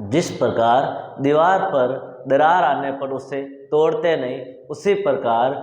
जिस प्रकार दीवार पर दरार आने पर उसे तोड़ते नहीं, उसी प्रकार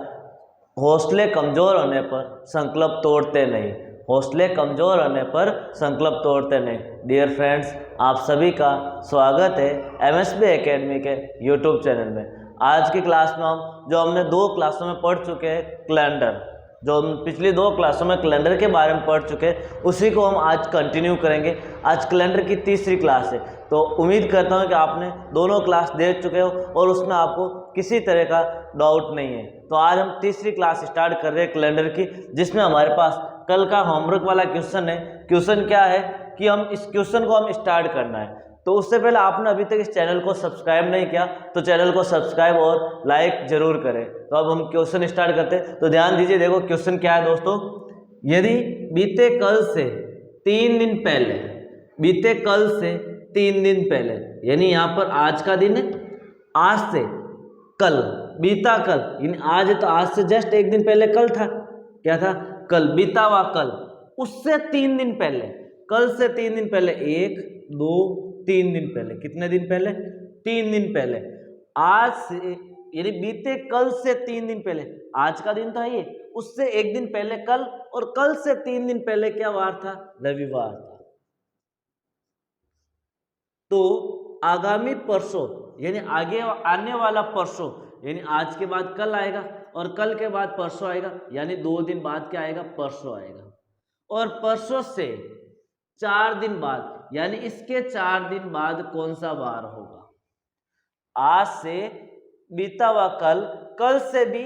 हौसले कमज़ोर होने पर संकल्प तोड़ते नहीं। हौसले कमज़ोर होने पर संकल्प तोड़ते नहीं। डियर फ्रेंड्स, आप सभी का स्वागत है एमएसबी एकेडमी के यूट्यूब चैनल में। आज की क्लास में हमने 2 क्लासों में पढ़ चुके हैं कैलेंडर, जो हम पिछली 2 क्लासों में कैलेंडर के बारे में पढ़ चुके हैं, उसी को हम आज कंटिन्यू करेंगे। आज कैलेंडर की तीसरी क्लास है, तो उम्मीद करता हूं कि आपने दोनों क्लास देख चुके हो और उसमें आपको किसी तरह का डाउट नहीं है। तो आज हम तीसरी क्लास स्टार्ट कर रहे हैं कैलेंडर की, जिसमें हमारे पास कल का होमवर्क वाला क्वेश्चन है। क्वेश्चन क्या है कि हम इस क्वेश्चन को हम स्टार्ट करना है। तो उससे पहले आपने अभी तक इस चैनल को सब्सक्राइब नहीं किया तो चैनल को सब्सक्राइब और लाइक जरूर करें। तो अब हम क्वेश्चन स्टार्ट करते हैं। तो ध्यान दीजिए, देखो क्वेश्चन क्या है दोस्तों। यदि बीते कल से 3 दिन पहले, बीते कल से 3 दिन पहले, यानी यहाँ पर आज का दिन है, आज से कल, बीता कल, यानी आज है तो आज से जस्ट 1 दिन पहले कल था। क्या था? कल, बीता हुआ कल, उससे 3 दिन पहले, कल से 3 दिन पहले, 1 2 3 दिन पहले। कितने दिन पहले? 3 दिन पहले। आज से, यानी बीते कल से 3 दिन पहले, आज का दिन था ये, उससे 1 दिन पहले कल, और कल से 3 दिन पहले क्या वार था? रविवार था। तो आगामी परसों, यानी आगे आने वाला परसों, यानी आज के बाद कल आएगा और कल के बाद परसों आएगा, यानी 2 दिन बाद क्या आएगा? परसों आएगा। और परसों से 4 दिन बाद, यानी इसके 4 दिन बाद कौन सा वार होगा? आज से बीता हुआ कल, कल से भी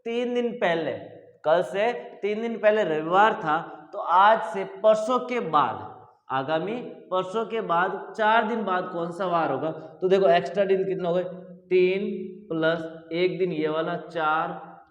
3 दिन पहले, कल से 3 दिन पहले रविवार था, तो आज से परसों के बाद, आगामी परसों के बाद 4 दिन बाद कौन सा वार होगा? तो देखो एक्स्ट्रा दिन कितने हो गए? 3 प्लस 1 दिन ये वाला 4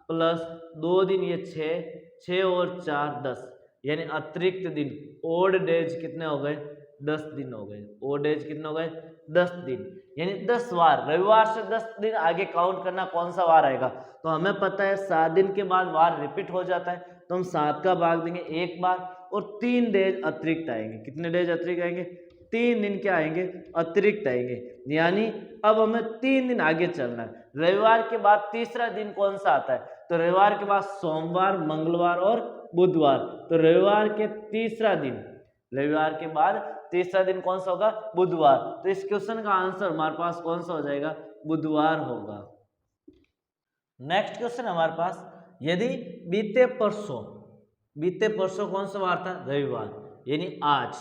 प्लस 2 दिन ये 6 और 4 10, यानी अतिरिक्त दिन, ओड डेज कितने हो गए? 10 दिन हो गए। ओड डेज कितने हो गए? 10 दिन, यानी 10 वार। रविवार से 10 दिन आगे काउंट करना, कौन सा वार आएगा? तो हमें पता है 7 दिन के बाद वार रिपीट हो जाता है, तो हम 7 का भाग देंगे 1 बार और 3 डेज अतिरिक्त आएंगे। कितने डेज अतिरिक्त आएंगे? 3 दिन क्या आएंगे? अतिरिक्त आएंगे। यानी अब हमें 3 दिन आगे चलना है। रविवार के बाद तीसरा दिन कौन सा आता है? तो रविवार के बाद सोमवार, मंगलवार और बुधवार। तो रविवार के तीसरा दिन, रविवार के बाद तीसरा दिन कौन सा होगा? बुधवार। तो इस क्वेश्चन का आंसर हमारे पास कौन सा हो जाएगा? बुधवार होगा। नेक्स्ट क्वेश्चन हमारे पास, यदि बीते परसों, बीते परसों कौन सा वार था? रविवार, यानी आज।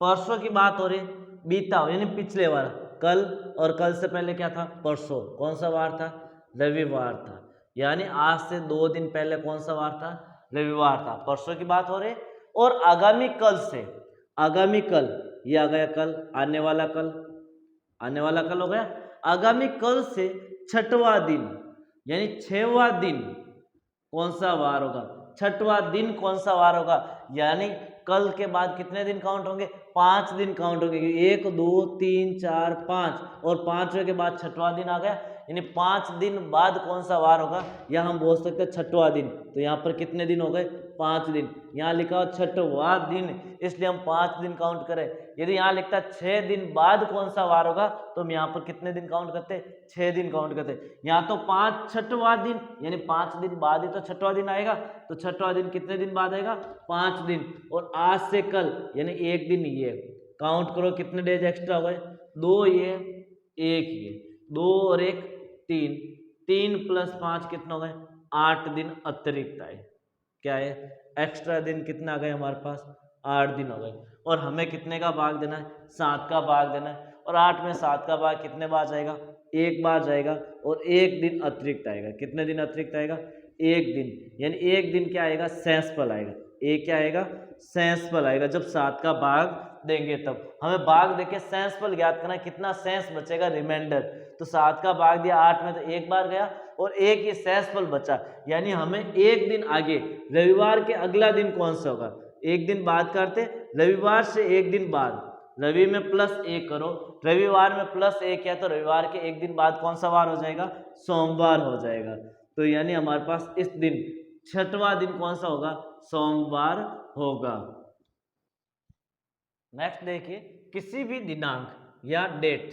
परसों की बात हो रही, बीता यानी पिछले वार, कल, और कल से पहले क्या था? परसों। कौन सा वार था? रविवार था। यानी आज से 2 दिन पहले कौन सा वार था? रविवार था। परसों की बात हो रही। और आगामी कल से, आगामी कल, ये आ गया कल, आने वाला कल, आने वाला कल हो गया। आगामी कल से 6वां दिन, यानी 6वां दिन कौन सा वार होगा? 6वां दिन कौन सा वार होगा? यानी कल के बाद कितने दिन काउंट होंगे? 5 दिन काउंट होंगे। 1 2 3 4 5, और 5वें के बाद 6वां दिन आ गया, यानी 5 दिन बाद कौन सा वार होगा? या हम बोल सकते हैं 6वां दिन। तो यहाँ पर कितने दिन हो गए? 5 दिन। यहाँ लिखा हो 6वां दिन, इसलिए हम 5 दिन काउंट करें। यदि यहाँ लिखता है 6 दिन बाद कौन सा वार होगा, तो हम यहाँ पर कितने दिन काउंट करते? 6 दिन काउंट करते। यहाँ तो 6वां दिन, यानी 5 दिन बाद ही तो 6वां दिन आएगा। तो 6वां दिन कितने दिन बाद आएगा? 5 दिन। और आज से कल, यानी 1 दिन ये, काउंट करो कितने डेज एक्स्ट्रा हो गए? 2 ये, 1 ये, 2 और 1 3, 3 प्लस 5 कितने हो गए? 8 दिन अतिरिक्त आए। क्या है? एक्स्ट्रा दिन कितना आ गए हमारे पास? 8 दिन हो गए। और हमें कितने का भाग देना है? 7 का भाग देना है। और 8 में 7 का भाग कितने बार जाएगा? 1 बार जाएगा, और 1 दिन अतिरिक्त आएगा। कितने दिन अतिरिक्त आएगा? 1 दिन, यानी 1 दिन क्या आएगा? शेषफल आएगा। एक क्या आएगा? शेषफल आएगा। जब 7 का भाग देंगे तब हमें भाग देके शेषफल ज्ञात करना है, कितना शेष बचेगा? रिमाइंडर। तो 7 का भाग दिया 8 में, तो 1 बार गया और 1 ही शेषफल बचा। यानी हमें 1 दिन आगे, रविवार के अगला दिन कौन सा होगा? 1 दिन बाद करते, रविवार से 1 दिन बाद, रवि में +1 करो, रविवार में +1 है, तो रविवार के 1 दिन बाद कौन सा वार हो जाएगा? सोमवार हो जाएगा। तो यानी हमारे पास इस दिन 6वां दिन कौन सा होगा? सोमवार होगा। नेक्स्ट देखिए, किसी भी दिनांक या डेट,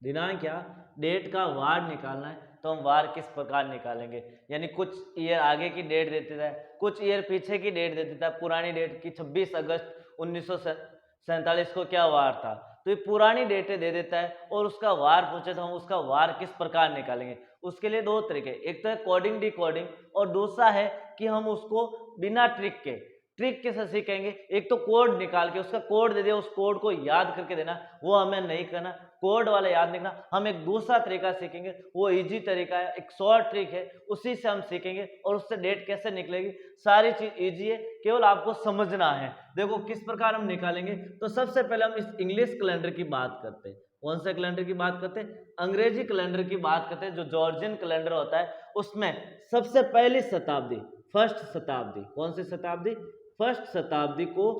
दिनांक या डेट का वार निकालना है तो हम वार किस प्रकार निकालेंगे, यानी कुछ ईयर आगे की डेट दे देता है, कुछ ईयर पीछे की डेट दे देता है। पुरानी डेट की 26 अगस्त 1947 को क्या वार था, तो ये पुरानी डेटें दे देता है और उसका वार पूछे तो हम उसका वार किस प्रकार निकालेंगे। उसके लिए दो तरीके, एक तो है कोडिंग डिकोडिंग और दूसरा है कि हम उसको बिना ट्रिक के, ट्रिक कैसे सीखेंगे, एक तो कोड निकाल के उसका कोड दे दिया, उस कोड को याद करके देना, वो हमें नहीं करना, कोड वाला याद नहीं करना। हम एक दूसरा तरीका सीखेंगे, वो इजी तरीका है, एक शॉर्ट ट्रिक है, उसी से हम सीखेंगे और उससे डेट कैसे निकलेगी। सारी चीज इजी है, केवल आपको समझना है। देखो किस प्रकार हम निकालेंगे। तो सबसे पहले हम इस इंग्लिश कैलेंडर की बात करते हैं। कौन से कैलेंडर की बात करते हैं, अंग्रेजी कैलेंडर की बात करते हैं। जो जॉर्जियन कैलेंडर होता है उसमें सबसे पहली शताब्दी, फर्स्ट शताब्दी, कौन सी शताब्दी, फर्स्ट शताब्दी को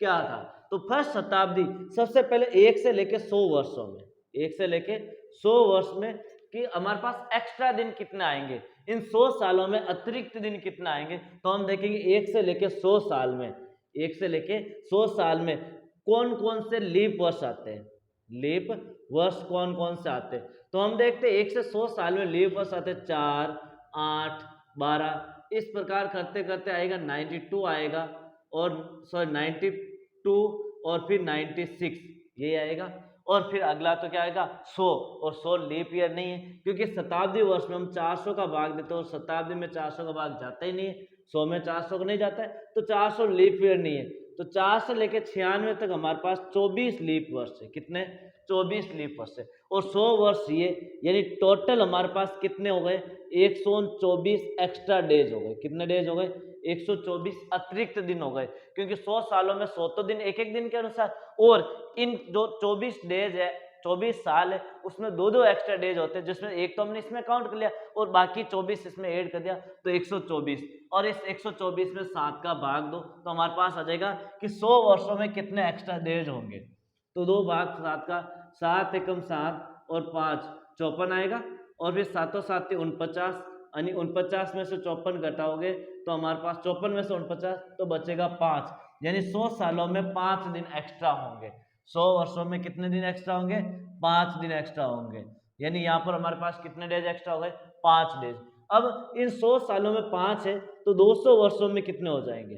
क्या था, तो फर्स्ट शताब्दी सबसे पहले 1 से लेके 100 वर्षों में, 1 से लेके 100 वर्ष में कि हमारे पास एक्स्ट्रा दिन कितने आएंगे, इन 100 सालों में अतिरिक्त दिन कितना आएंगे। तो हम देखेंगे 1 से लेके 100 साल में, 1 से लेके 100 साल में कौन कौन से लीप वर्ष आते हैं, लीप वर्ष कौन कौन से आते हैं। तो हम देखते हैं 1 से 100 साल में लीप वर्ष आते हैं 4, 8, 12, इस प्रकार करते करते आएगा 92 आएगा, और सॉरी 92 और फिर 96 ये आएगा। और फिर अगला तो क्या आएगा 100, और 100 लीप ईयर नहीं है क्योंकि शताब्दी वर्ष में हम 400 का भाग देते हैं और शताब्दी में 400 का भाग जाता ही नहीं है, 100 में 400 का नहीं जाता है, तो 400 लीप ईयर नहीं है। तो 4 से लेकर 96 तक हमारे पास 24 लीप वर्ष है। कितने, 24 लीप वर्ष है। और 100 वर्ष ये, यानी टोटल हमारे पास कितने हो गए, 124 एक्स्ट्रा डेज हो गए। कितने डेज हो गए, 124 अतिरिक्त दिन हो गए, क्योंकि 100 सालों में 100 तो दिन एक एक दिन के अनुसार, और इन जो 24 डेज है, 24 साल है, उसमें दो दो एक्स्ट्रा डेज होते हैं, जिसमें एक तो हमने इसमें काउंट कर लिया और बाकी 24 इसमें ऐड कर दिया, तो 124। और इस 124 में 7 का भाग दो तो हमारे पास आ जाएगा कि 100 वर्षों में कितने एक्स्ट्रा डेज होंगे। तो 2 भाग 7 का, 7 एकम 7 और 5 54 आएगा, और फिर 7 7 49, यानी 49 में से 54 घटाओगे तो हमारे पास 54 में से 49 तो बचेगा 5, यानी 100 सालों में 5 दिन एक्स्ट्रा होंगे। 100 वर्षों में कितने दिन एक्स्ट्रा होंगे, 5 दिन एक्स्ट्रा होंगे, यानी यहाँ पर हमारे पास कितने डेज एक्स्ट्रा हो गए, 5 डेज। अब इन 100 सालों में 5 है तो 200 वर्षों में कितने हो जाएंगे,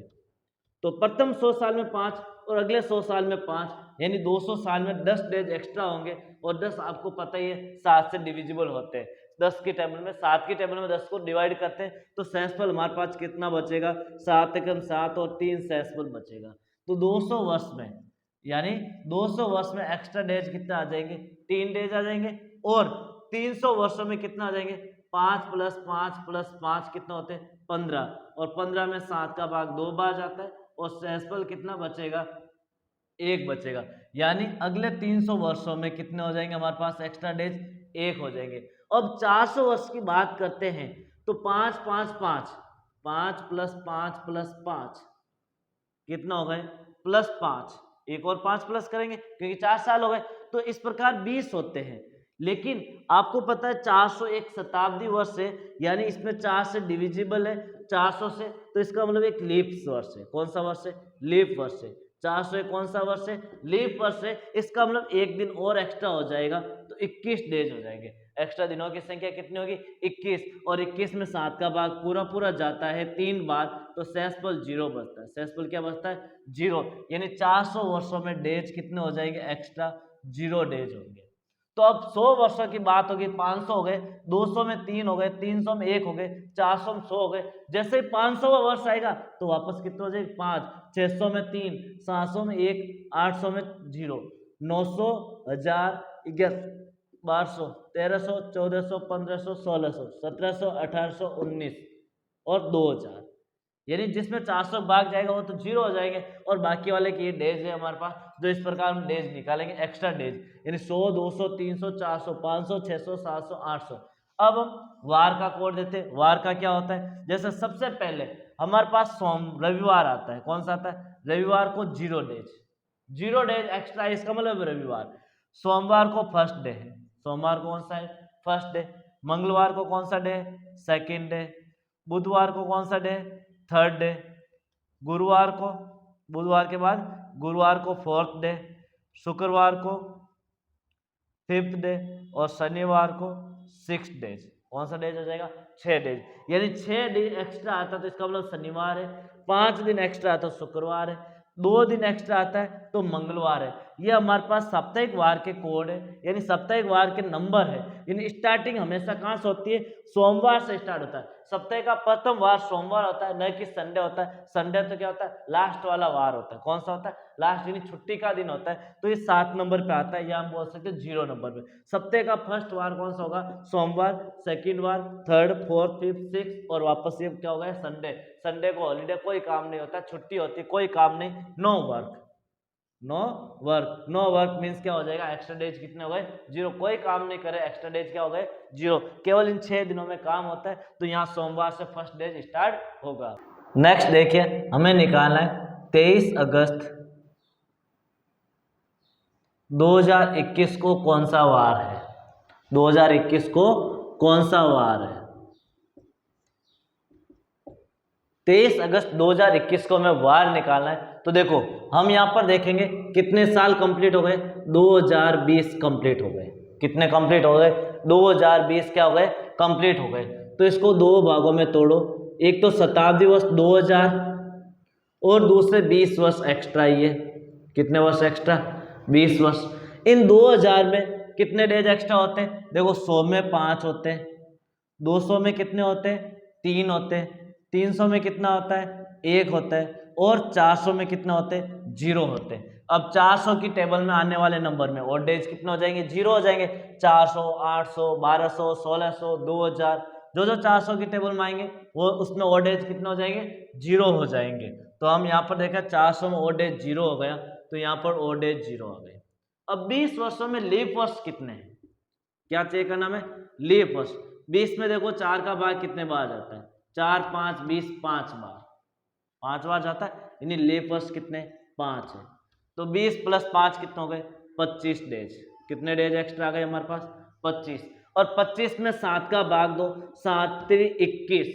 तो प्रथम 100 साल में 5 और अगले 100 साल में 5, यानी 200 साल में 10 डेज एक्स्ट्रा होंगे। और 10 आपको पता ही है 7 से डिविजिबल होते हैं, 10 की टेबल में 7 की टेबल में 10 को डिवाइड करते हैं तो शेषफल हमारे पास कितना बचेगा, 7 एकम 7 और 3 शेषफल बचेगा। तो 200 वर्ष में, यानी 200 वर्ष में एक्स्ट्रा डेज कितना आ जाएंगे, 3 डेज आ जाएंगे। और 300 वर्षों में कितना आ जाएंगे, 5 + 5 + 5 कितना होते हैं, 15, और 15 में 7 का भाग 2 बार जाता है और शेषफल कितना बचेगा, 1 बचेगा। यानी अगले 300 वर्षों में कितने हो जाएंगे हमारे पास एक्स्ट्रा डेज, 1 हो जाएंगे। अब 400 वर्ष की बात करते हैं तो 5 5 5 5 + 5 + 5 कितना हो गए, +5, एक और 5 प्लस करेंगे क्योंकि 4 साल हो गए, तो इस प्रकार 20 होते हैं। लेकिन आपको पता है 400 एक शताब्दी वर्ष है, यानी इसमें 4 से डिविजिबल है 400 से, तो इसका मतलब एक लीप वर्ष है। कौन सा वर्ष है, लीप वर्ष है। 400 कौन सा वर्ष है, लीप वर्ष है। इसका मतलब एक दिन और एक्स्ट्रा हो जाएगा तो 21 डेज हो जाएंगे। एक्स्ट्रा दिनों की संख्या कितनी होगी, 21, और 21 में 7 का भाग पूरा पूरा जाता है 3 बार, तो शेषफल 0 बचता है। शेषफल क्या बचता है, 0, यानी 400 वर्षों में डेज कितने हो जाएंगे एक्स्ट्रा, 0 डेज होंगे। तो अब 100 वर्षों की बात होगी, 500 हो गए, 200 में 3 हो गए, 300 में 1 हो गए, 400 में 100 हो गए। जैसे ही 500वां वर्ष आएगा तो वापस कितने हो जाएगा, 5, 600 में 3, 700 में 1, 800 में 0, 900, 1000, 1100, 1200, 1300, 1400, 1500, 1600, 1700, 1800, 19 और 2000, यानी जिसमें 400 भाग जाएगा वो तो 0 हो जाएंगे, और बाकी वाले की ये डेज है हमारे पास। तो इस प्रकार हम डेज निकालेंगे, एक्स्ट्रा डेज, यानी 100, 200, 300, 400, 500, 600, 700, 800। अब हम वार का कोड देते हैं। वार का क्या होता है, जैसे सबसे पहले हमारे पास रविवार आता है। कौन सा आता है, रविवार को 0 डेज, 0 डेज एक्स्ट्रा, इसका मतलब रविवार। सोमवार को फर्स्ट डे है, सोमवार को कौन सा है, फर्स्ट डे। मंगलवार को कौन सा डे है, सेकेंड डे। बुधवार को कौन सा डे, थर्ड डे। गुरुवार को, बुधवार के बाद गुरुवार को फोर्थ डे। शुक्रवार को 5th डे और शनिवार को 6th डेज। कौन सा डेज हो जाएगा? 6 डेज। यानी 6 दिन एक्स्ट्रा आता है तो इसका मतलब शनिवार है, 5 दिन एक्स्ट्रा आता है तो शुक्रवार है, 2 दिन एक्स्ट्रा आता है तो मंगलवार है। ये हमारे पास साप्ताहिक वार के कोड है, यानी साप्ताहिक वार के नंबर है। यानी स्टार्टिंग हमेशा कहाँ से होती है? सोमवार से स्टार्ट होता है। सप्ताह का प्रथम वार सोमवार होता है, न कि संडे होता है। संडे तो क्या होता है? लास्ट वाला वार होता है। कौन सा होता है? लास्ट, यानी छुट्टी का दिन होता है। तो ये 7 नंबर पे आता है, या हम बोल सकते हैं 0 नंबर पे। सप्ताह का फर्स्ट वार कौन सा होगा? सोमवार, सेकंड वार, थर्ड, फोर्थ, फिफ्थ, सिक्स, और वापस ये क्या होगा? संडे। संडे को हॉलीडे, कोई काम नहीं होता, छुट्टी होती, कोई काम नहीं, no work. No work, no work means क्या हो जाएगा? एक्स्ट्रा डेज कितने हो गए? 0। कोई काम नहीं करे, एक्स्ट्रा डेज क्या हो गए? 0। केवल इन 6 दिनों में काम होता है, तो यहाँ सोमवार से फर्स्ट डेज स्टार्ट होगा। नेक्स्ट देखिए, हमें निकालना है 23 अगस्त 2021 को कौन सा वार है? 2021 को कौन सा वार है? 23 अगस्त 2021 को हमें वार निकालना है। तो देखो, हम यहाँ पर देखेंगे कितने साल कंप्लीट हो गए? 2020 कंप्लीट हो गए। कितने कंप्लीट हो गए? 2020 क्या हो गए? कंप्लीट हो गए। तो इसको 2 भागों में तोड़ो। एक तो शताब्दी वर्ष 2000 और दूसरे 20 वर्ष एक्स्ट्रा। ये कितने वर्ष एक्स्ट्रा? 20 वर्ष। इन 2000 में कितने डेज एक्स्ट्रा होते हैं? देखो, 100 में 5 होते हैं, 200 में कितने होते हैं? 3 होते हैं, 300 में कितना होता है? 1 होता है, और 400 में कितना होते हैं? 0 होते हैं। अब 400 की टेबल में आने वाले नंबर में और डेज कितने हो जाएंगे? 0 हो जाएंगे। 400, 800, 1200, 1600, 2000, जो जो 400 की टेबल में आएंगे वो उसमें और डेज कितने हो जाएंगे? 0 हो जाएंगे। तो हम यहाँ पर देखा 400 में और डेज 0 हो गया, तो यहाँ पर और डेज 0 हो गए। अब 20 वर्षों में लीप वर्ष कितने हैं? क्या चेक करना है? लीप वर्ष। 20 में देखो 4 का भाग कितने बार जाता है? 4, 5, 20, 5 बार, 5 बार जाता है, यानी लीप वर्ष कितने? 5 है। तो 20 प्लस 5 कितने हो गए? 25 डेज। कितने डेज एक्स्ट्रा आ गए हमारे पास? 25। और 25 में 7 का भाग दो, 7 3 21,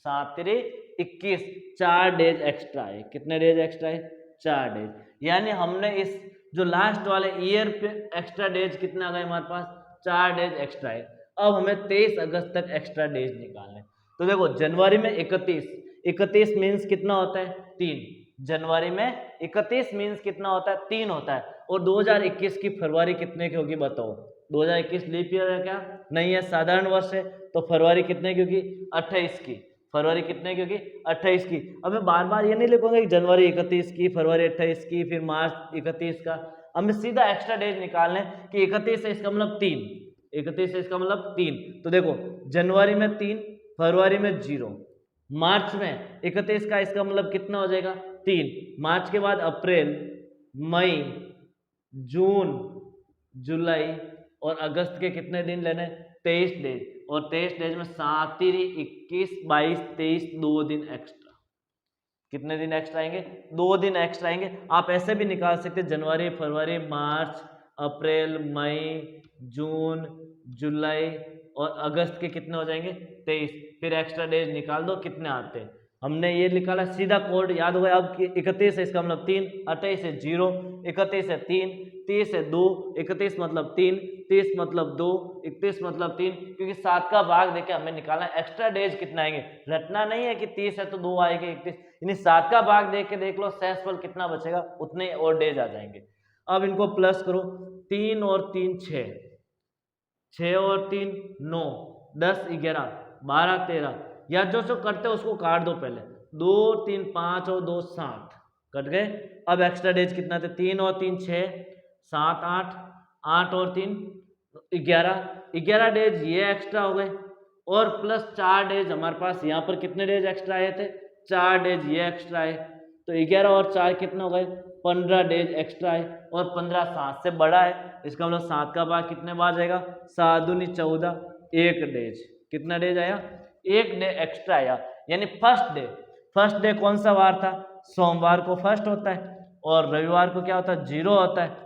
7 3 21, 4 डेज एक्स्ट्रा है। कितने डेज एक्स्ट्रा है? 4 डेज। यानी हमने इस जो लास्ट वाले ईयर पे एक्स्ट्रा डेज कितने आ गए हमारे पास? 4 डेज एक्स्ट्रा है। अब हमें 23 अगस्त तक एक्स्ट्रा डेज निकालने। तो देखो, जनवरी में 31 मीन्स कितना होता है? 3। जनवरी में 31 मीन्स कितना होता है? 3 होता है। और 2021 की फरवरी कितने की होगी बताओ? 2021 लीप ईयर है क्या? नहीं है, साधारण वर्ष है। तो फरवरी कितने की होगी? 28 की। फरवरी कितने की होगी? 28 की। अब मैं बार बार ये नहीं लिखूंगा कि जनवरी 31 की, फरवरी 28 की, फिर मार्च 31 का। हमें सीधा एक्स्ट्रा डेज निकालने कि 31 है इसका मतलब 3, 31 है इसका मतलब 3। तो देखो, जनवरी में 3, फरवरी में 0, मार्च में 31 का इसका मतलब कितना हो जाएगा? 3। मार्च के बाद अप्रैल, मई, जून, जुलाई और अगस्त के कितने दिन लेने? 23 डेज। और 23 डेज में 7 3 21 22 23, 2 दिन एक्स्ट्रा। कितने दिन एक्स्ट्रा आएंगे? 2 दिन एक्स्ट्रा आएंगे। आप ऐसे भी निकाल सकते हैं, जनवरी, फरवरी, मार्च, अप्रैल, मई, जून, जुलाई और अगस्त के कितने हो जाएंगे? 23। फिर एक्स्ट्रा डेज निकाल दो कितने आते हैं। हमने ये निकाला, सीधा कोड याद हो गया। अब 31 है इसका मतलब 3, 28 है 0, 31 है 3, 30 है 2, 31 मतलब 3, 30 मतलब 2, 31 मतलब 3, क्योंकि 7 का भाग देके हमें निकालना एक्स्ट्रा डेज कितना आएंगे। रटना नहीं है कि 30 है तो 2 आएंगे 31, यानी 7 का भाग देख के देख लो, शेषफल कितना बचेगा, उतने और डेज आ जाएंगे। अब इनको प्लस करो, 3 और 3 6, 6 और 3 9, 10 11 12 13, या जो करते हो उसको काट दो पहले। 2 3 5 और 2 7 कट गए। अब एक्स्ट्रा डेज कितना थे? 3 और 3 6, 7 8, 8 और 3 11, 11 डेज ये एक्स्ट्रा हो गए। और प्लस 4 डेज हमारे पास यहाँ पर कितने डेज एक्स्ट्रा आए थे? 4 डेज ये एक्स्ट्रा आए। तो 11 और 4 कितने हो गए? 15 डेज एक्स्ट्रा है। और 15 7 से बड़ा है, इसका मतलब 7 का भाग कितने बार जाएगा? 7 दूनी 14, 1 डेज। कितना डेज आया? 1 डे एक्स्ट्रा आया। यानी फर्स्ट डे कौन सा वार था? सोमवार को फर्स्ट होता है, और रविवार को क्या होता है? 0 होता है।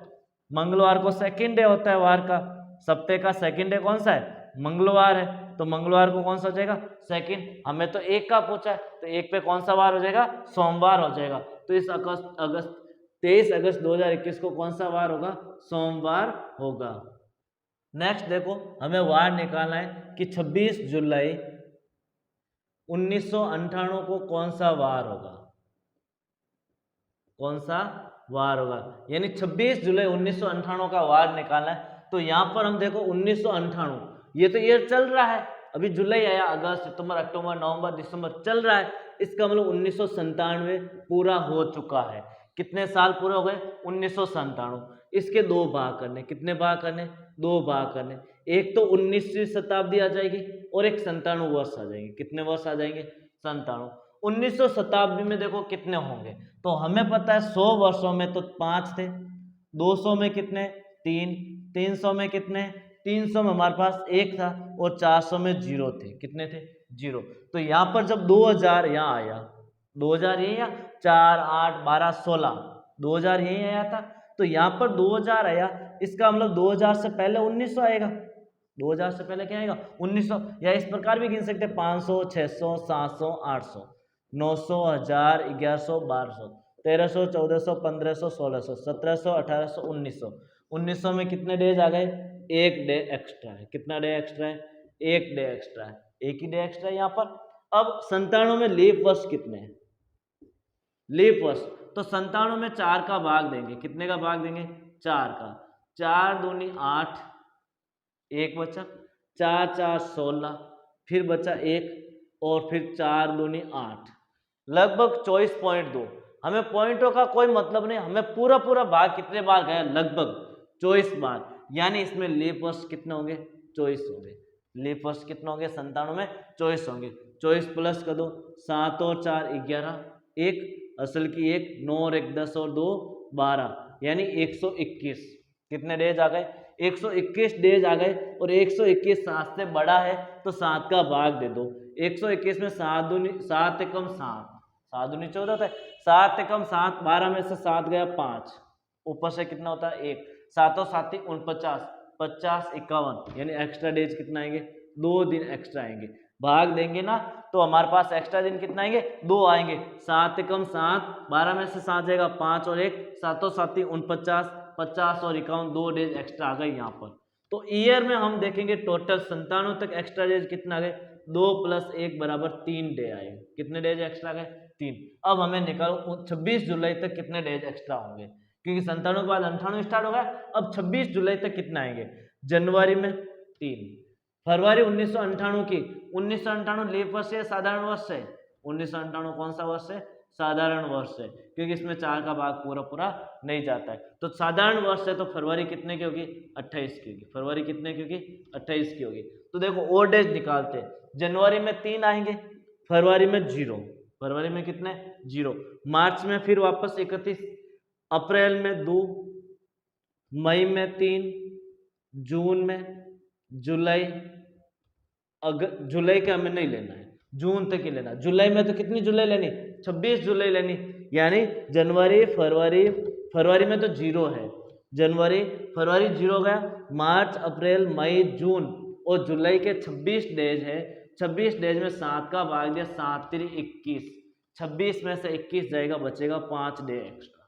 मंगलवार को सेकंड डे होता है वार का। सप्ताह का सेकंड डे कौन सा है? मंगलवार है। तो मंगलवार को कौन सा हो जाएगा? सेकंड। हमें तो 1 का पूछा है, तो 1 पे कौन सा वार हो जाएगा? सोमवार हो जाएगा। तो इस अगस्त 23 अगस्त 2021 को कौन सा वार होगा? सोमवार होगा। नेक्स्ट देखो, हमें वार निकालना है कि 26 जुलाई 1998 को कौन सा वार होगा? कौन सा वार होगा? यानी 26 जुलाई 1998 का वार निकालना है। तो यहां पर हम देखो 1998, ये तो ईयर चल रहा है, अभी जुलाई आया, अगस्त, सितंबर, अक्टूबर, नवंबर, दिसंबर चल रहा है। इसका मतलब 1997 पूरा हो चुका है। कितने साल पूरे हो गए? 1997। इसके दो भाग करने, कितने भाग करने? दो भाग करने। एक तो 19वीं शताब्दी आ जाएगी और एक 97 वर्ष आ जाएंगे। कितने वर्ष आ जाएंगे? 97। 1900 शताब्दी में देखो कितने होंगे, तो हमें पता है 100 वर्षों में तो 5 थे, 200 में कितने? 3, 300 में कितने? 300 में हमारे पास 1 था और 400 में 0 थे। कितने थे? 0। तो यहाँ पर जब 2000 यहाँ आया, 2000 यही आया, 4, 8, 12, 16, 2000 यही आया था, तो यहाँ पर 2000 आया, इसका मतलब 2000 से पहले 1900 आएगा। 2000 से पहले क्या आएगा? 1900। या इस प्रकार भी गिन सकते हैं, 500, 600, 700, 800, 900, 1000, 1100, 1200, 1300, 1400, 1500, 1600, 1700, 1800, 1900। 1900 में कितने डेज आ गए? एक डे एक्स्ट्रा है। कितना डे एक्स्ट्रा है? एक डे एक्स्ट्रा है, एक ही डे एक्स्ट्रा है यहाँ पर। अब 97 में लीप वर्ष कितने हैं? लीप वर्ष तो 97 में 4 का भाग देंगे। कितने का भाग देंगे? 4 का। 4 दूनी 8, एक बचा, 4 4 16, फिर बचा 1 और फिर 4 दूनी 8, लगभग 24.2। हमें पॉइंटों का कोई मतलब नहीं, हमें पूरा पूरा भाग कितने बार गया? लगभग 24 बार। यानी इसमें लीप वर्ष कितने होंगे? 24 होंगे। लीप वर्ष कितने होंगे? 97 में 24 होंगे। 24 प्लस कर दो, 7 और 4 11, 1 असल की 1, 9 और 1 10 और 2 12, यानी 121। कितने डेज आ गए? 121 डेज आ गए। और 121 7 से बड़ा है तो 7 का भाग दे दो। 121 में 7 दूनी 7 एकम 7, 7 दूनी 14 होता है, 7 एकम 7, 12 में से 7 गया 5, ऊपर से कितना होता है? 1, 7 और 7 49, 50 51, यानी एक्स्ट्रा डेज कितना आएंगे? 2 दिन एक्स्ट्रा आएंगे। भाग देंगे ना तो हमारे पास एक्स्ट्रा दिन कितना आएंगे? 2 आएंगे। 7 एकम 7, 12 में से 7 जाएगा 5 और 1, 7 और 7 49, 50 और 51, 2 डेज एक्स्ट्रा आ गए यहाँ पर। तो ईयर में हम देखेंगे टोटल 97 तक एक्स्ट्रा डेज कितना आ गए? 2 + 1 बराबर 3 डे आए। कितने डेज एक्स्ट्रा गए? 3। अब हमें निकालो 26 जुलाई तक कितने डेज एक्स्ट्रा होंगे, क्योंकि 97 के बाद 98 स्टार्ट हो गया। अब 26 जुलाई तक कितना आएंगे? जनवरी में 3, फरवरी 1998 की, 1998 लीप वर्ष है साधारण वर्ष है? 1998 कौन सा वर्ष है? साधारण वर्ष है, क्योंकि इसमें 4 का भाग पूरा पूरा नहीं जाता है। तो साधारण वर्ष है तो फरवरी कितने की होगी? 28 की होगी। फरवरी कितने की होगी? 28 की होगी। तो देखो और डेज निकालते हैं। जनवरी में 3 आएंगे, फरवरी में 0, फरवरी में कितने? 0, मार्च में फिर वापस 31, अप्रैल में 2, मई में 3, जून में, जुलाई, जुलाई का हमें नहीं लेना है, जून तक ही लेना। जुलाई में तो कितनी जुलाई लेनी? 26 जुलाई लेनी। यानी जनवरी फरवरी में तो 0 है, जनवरी फरवरी 0 गया, मार्च अप्रैल मई जून और जुलाई के 26 डेज है। 26 डेज में 7 का भाग दिया, 7 3 21, 26 में से 21 जाएगा, बचेगा 5 डे एक्स्ट्रा।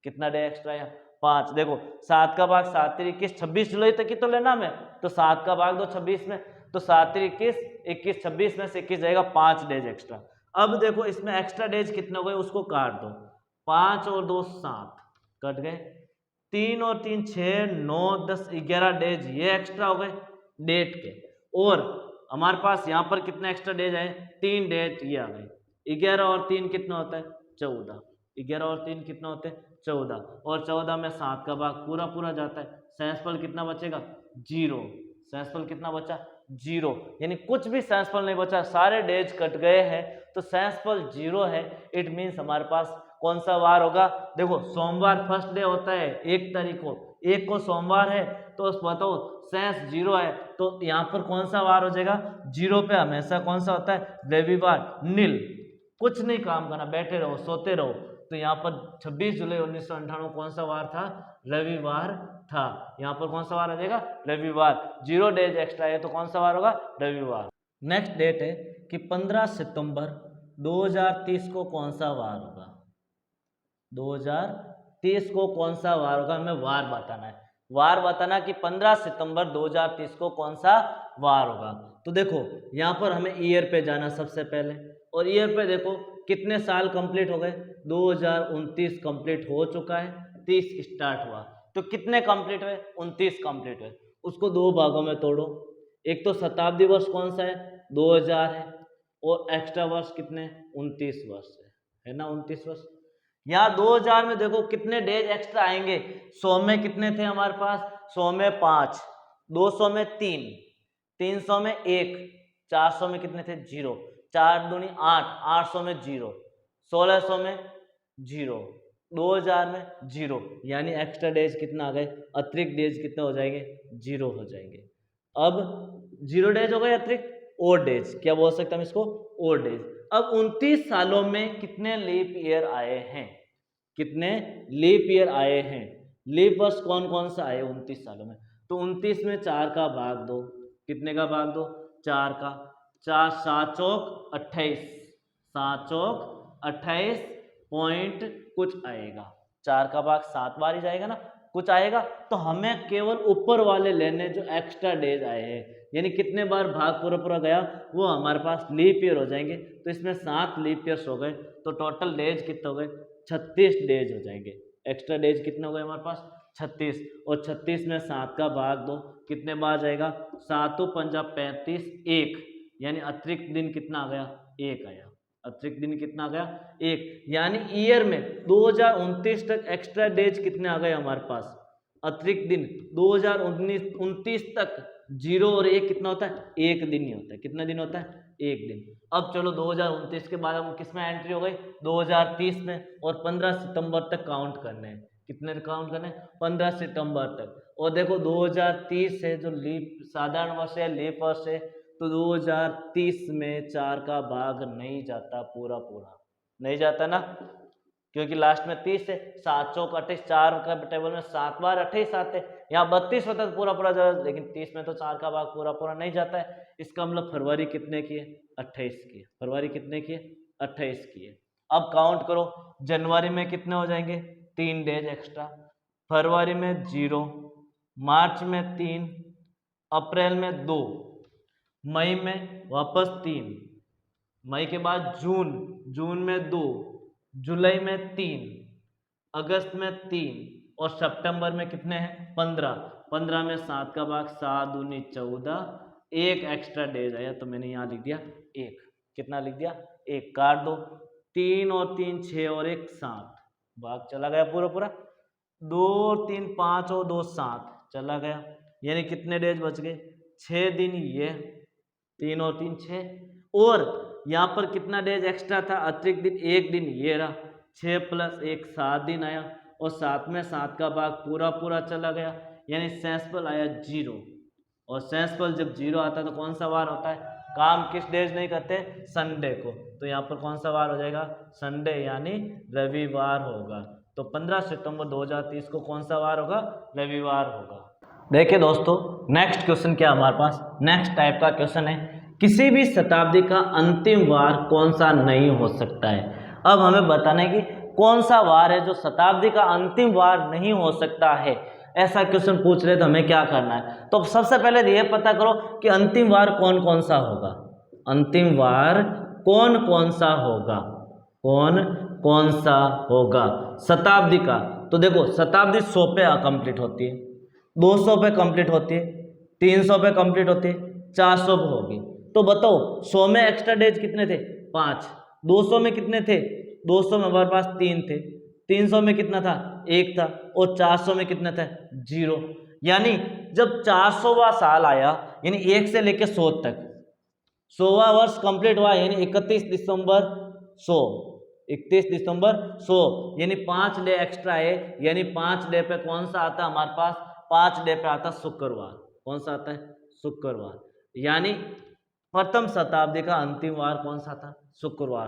कितना डे एक्स्ट्रा है? 5। देखो 7 का भाग 7 3 21, 26 जुलाई तक ही तो लेना हमें, तो 7 का भाग दो 26 में, तो 7 3 21, 21, 26 में से 21 जाएगा, 5 डेज एक्स्ट्रा। अब देखो इसमें एक्स्ट्रा डेज कितने हो गए उसको काट दो, 5 और 2 7 कट गए, 3 और 3 6 9 10 11 डेज ये एक्स्ट्रा हो गए डेट के। और हमारे पास यहाँ पर कितने एक्स्ट्रा डेज आए? 3 डेट ये आ गए। 11 और 3 कितना होता है? 14। 11 और 3 कितना होते हैं? 14। और 14 में 7 का भाग पूरा पूरा जाता है, शेषफल कितना बचेगा? 0। शेषफल कितना बचा? 0। यानी कुछ भी शेषफल नहीं बचा, सारे डेज कट गए हैं, तो शेषफल 0 है। इट मीन्स हमारे पास कौन सा वार होगा? देखो सोमवार फर्स्ट डे होता है 1 तारीख को, 1 को सोमवार है, तो बताओ शेष 0 है, तो यहाँ पर कौन सा वार हो जाएगा? 0 पे हमेशा कौन सा होता है? रविवार, नील। कुछ नहीं काम करना, बैठे रहो सोते रहो। तो यहाँ पर 26 जुलाई 1998 कौन सा वार था? रविवार था। यहाँ पर कौन सा वार आ जाएगा? रविवार। 0 डेज एक्स्ट्रा है तो कौन सा वार होगा? रविवार। नेक्स्ट डेट है कि 15 सितंबर 2030 को कौन सा वार होगा? 2030 को कौन सा वार होगा, हमें वार बताना है। वार बताना कि 15 सितंबर 2030 को कौन सा वार होगा। तो देखो यहाँ पर हमें ईयर पे जाना सबसे पहले, और ईयर पे देखो कितने साल कंप्लीट हो गए, 2029 कंप्लीट हो चुका है, 30 स्टार्ट हुआ, तो कितने कंप्लीट हुए, 29 कंप्लीट हुए। उसको दो भागों में तोड़ो, एक तो शताब्दी वर्ष कौन सा है, 2000 है, और एक्स्ट्रा वर्ष कितने, 29 वर्ष है ना, 29 वर्ष। यहाँ 2000 में देखो कितने डेज एक्स्ट्रा आएंगे, 100 में कितने थे हमारे पास, 100 में 5, 200 में 3, 300 में 1, 400 में कितने थे, 0, 4 दूनी 8, 800 में 0, 1600 में 0, 2000 में 0, यानी एक्स्ट्रा डेज कितना आ गए, अतिरिक्त डेज कितने हो जाएंगे, 0 हो जाएंगे। अब 0 डेज हो गए अतिरिक्त, और डेज क्या बोल सकते हैं हम इसको, और डेज। अब 29 सालों में कितने लीप ईयर आए हैं, कितने लीप ईयर आए हैं, लीप वर्ष कौन कौन सा आए 29 सालों में। तो 29 में 4 का भाग दो, कितने का भाग दो, 4 का, 4 7 चौक 28, 7 चौक 28 पॉइंट कुछ आएगा, 4 का भाग 7 बार ही जाएगा ना, कुछ आएगा। तो हमें केवल ऊपर वाले लेने जो एक्स्ट्रा डेज आए हैं, यानी कितने बार भाग पूरा पूरा गया, वो हमारे पास लीप ईयर हो जाएंगे। तो इसमें 7 लीप ईयर्स हो गए, तो टोटल डेज कितने हो गए, 36 डेज हो जाएंगे। एक्स्ट्रा डेज कितने हो गए हमारे पास, 36, और 36 में 7 का भाग दो, कितने बार जाएगा, 7 पंजा 35, 1, यानी अतिरिक्त दिन कितना आ गया, 1 आया, अतिरिक्त दिन कितना आ गया, 1, यानी ईयर में 2029 तक एक्स्ट्रा डेज कितने आ गए हमारे पास, अतिरिक्त दिन 2029 तक 0 और 1 कितना होता है, 1 दिन ही होता है, कितना दिन होता है, 1 दिन। अब चलो 2029 के बाद हम किस में एंट्री हो गई, 2030 में, और 15 सितंबर तक काउंट करने हैं, कितने काउंट करने हैं, 15 सितंबर तक। और देखो 2030 से जो लीप साधारण वर्ष है, लीप वर्ष है, तो 2030 में 4 का भाग नहीं जाता, पूरा पूरा नहीं जाता ना, क्योंकि लास्ट में 30 है, 7 चौक 28, 4 का टेबल में 7 बार 28 आते, यहाँ 32 होता है पूरा पूरा जाता, लेकिन 30 में तो 4 का भाग पूरा पूरा नहीं जाता है। इसका मतलब फरवरी कितने की है, 28 की है, फरवरी कितने की है, 28 की है। अब काउंट करो, जनवरी में कितने हो जाएंगे, 3 डेज एक्स्ट्रा, फरवरी में 0, मार्च में 3, अप्रैल में 2, मई में वापस 3, मई के बाद जून, जून में 2, जुलाई में 3, अगस्त में 3, और सितंबर में कितने हैं, 15, 15 में 7 का भाग, 7 दूनी 14, 1 एक्स्ट्रा डेज आया, तो मैंने यहाँ लिख दिया 1, कितना लिख दिया, 1, काट दो, 3 और 3 6 और 1 7, भाग चला गया पूरा पूरा, 2 और 3 5 और 2 7 चला गया, यानी कितने डेज बच गए, 6 दिन ये, 3 और 3 6, और यहाँ पर कितना डेज एक्स्ट्रा था, अतिरिक्त दिन 1 दिन ये रहा, 6 + 1 7 दिन आया, और 7 में 7 का भाग पूरा पूरा चला गया, यानी सेंसपल आया 0, और सेंसपल जब 0 आता है तो कौन सा वार होता है, काम किस डेज नहीं करते, संडे को, तो यहाँ पर कौन सा वार हो जाएगा, संडे, यानी रविवार होगा। तो 15 सितंबर 2030 को कौन सा वार होगा, रविवार होगा। देखिए दोस्तों, नेक्स्ट क्वेश्चन क्या हमारे पास, नेक्स्ट टाइप का क्वेश्चन है, किसी भी शताब्दी का अंतिम वार कौन सा नहीं हो सकता है। अब हमें बताना है कि कौन सा वार है जो शताब्दी का अंतिम वार नहीं हो सकता है। ऐसा क्वेश्चन पूछ रहे तो हमें क्या करना है, तो सबसे पहले ये पता करो कि अंतिम वार कौन कौन सा होगा, अंतिम वार कौन कौन सा होगा, कौन कौन सा होगा शताब्दी का। तो देखो शताब्दी 100 पे कंप्लीट होती है, 200 पे कंप्लीट होती है, 300 पे कंप्लीट होती है, 400 पे होगी। तो बताओ 100 में एक्स्ट्रा डेज कितने थे, 5, 200 में कितने थे, 200 में हमारे पास 3 थे, 300 में कितना था, 1 था, और 400 में कितना था, 0। यानी जब 400वां साल आया, यानी 1 से लेकर 100 तक 100वां वर्ष कंप्लीट हुआ, यानी 31 दिसंबर 100, 31 दिसंबर 100, यानी 5 डे एक्स्ट्रा है, यानी 5 डे पे कौन सा आता है हमारे पास, 5 डे पे आता शुक्रवार, कौन सा आता है, शुक्रवार, यानी प्रथम शताब्दी का अंतिम वार कौन सा था, शुक्रवार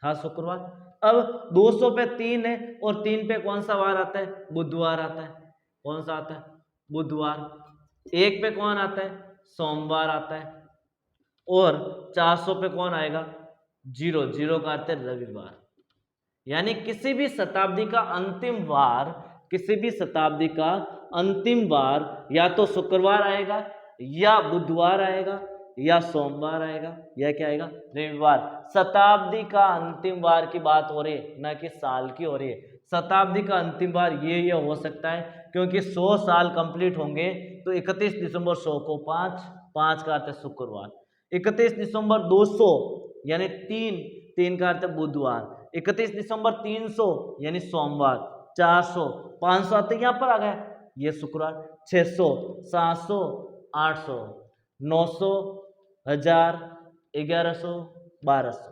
था शुक्रवार। अब 200 पे 3 है, और 3 पे कौन सा वार आता है, बुधवार आता है, कौन सा आता है, बुधवार। 1 पे कौन आता है, सोमवार आता है, और 400 पे कौन आएगा, 0, 0 का अर्थ है रविवार। यानी किसी भी शताब्दी का अंतिम वार, किसी भी शताब्दी का अंतिम वार या तो शुक्रवार आएगा, या बुधवार आएगा, या सोमवार आएगा, या क्या आएगा, रविवार। शताब्दी का अंतिम वार की बात हो रही है, ना कि साल की हो रही है। शताब्दी का अंतिम वार ये हो सकता है, क्योंकि 100 साल कंप्लीट होंगे तो 31 दिसंबर 100 को 5 का अर्थ है शुक्रवार, 31 दिसंबर 200 यानी 3 का अर्थ है बुधवार, 31 दिसंबर 300 यानी सोमवार, 400 500 आते यहाँ पर आ गया ये शुक्रवार, 600 700 800 900 1000 1100 1200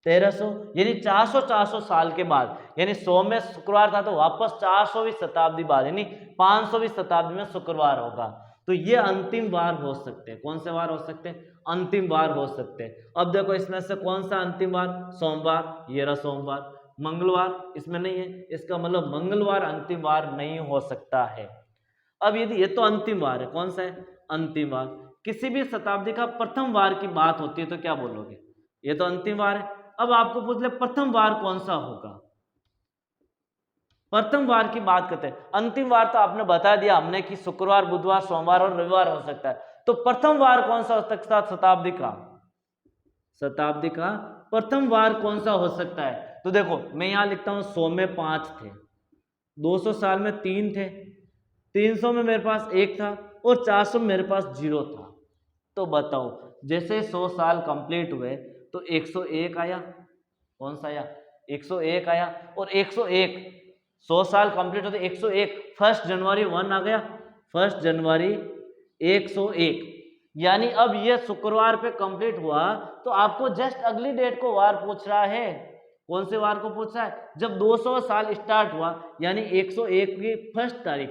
1300 यानी 400 साल के बाद, यानी 100 में शुक्रवार था तो वापस 400वीं शताब्दी बाद यानी 500वीं शताब्दी में शुक्रवार होगा। तो ये अंतिम वार हो सकते हैं। कौन से वार हो सकते हैं? अंतिम वार हो सकते हैं। अब देखो इसमें से कौन सा अंतिम वार? सोमवार, ये रहा सोमवार। मंगलवार इसमें नहीं है, इसका मतलब मंगलवार अंतिम वार नहीं हो सकता है। अब यदि ये तो अंतिम वार है, कौन सा है? अंतिम वार। किसी भी शताब्दी का प्रथम वार की बात होती है तो क्या बोलोगे? ये तो अंतिम वार है। अब आपको पूछ ले प्रथम वार कौन सा होगा? प्रथम वार की बात करते हैं। अंतिम वार तो आपने बता दिया हमने कि शुक्रवार, बुधवार, सोमवार और रविवार हो सकता है। तो प्रथम वार कौन सा हो सकता है शताब्दी का? शताब्दी का प्रथम वार कौन सा हो सकता है? तो देखो मैं यहां लिखता हूं 100 में 5 थे, 200 साल में 3 थे, 300 में मेरे पास 1 था और 400 में मेरे पास 0 था। तो बताओ जैसे 100 साल कंप्लीट हुए तो 101 आया। कौन सा आया? 101 आया। और 101 100 साल कंप्लीट होते 101 1 जनवरी 1 आ गया, 1 जनवरी 101। यानी अब ये शुक्रवार पे कंप्लीट हुआ तो आपको जस्ट अगली डेट को वार पूछ रहा है। कौन से वार को पूछ रहा है? जब 200 साल स्टार्ट हुआ यानी 101 की फर्स्ट तारीख,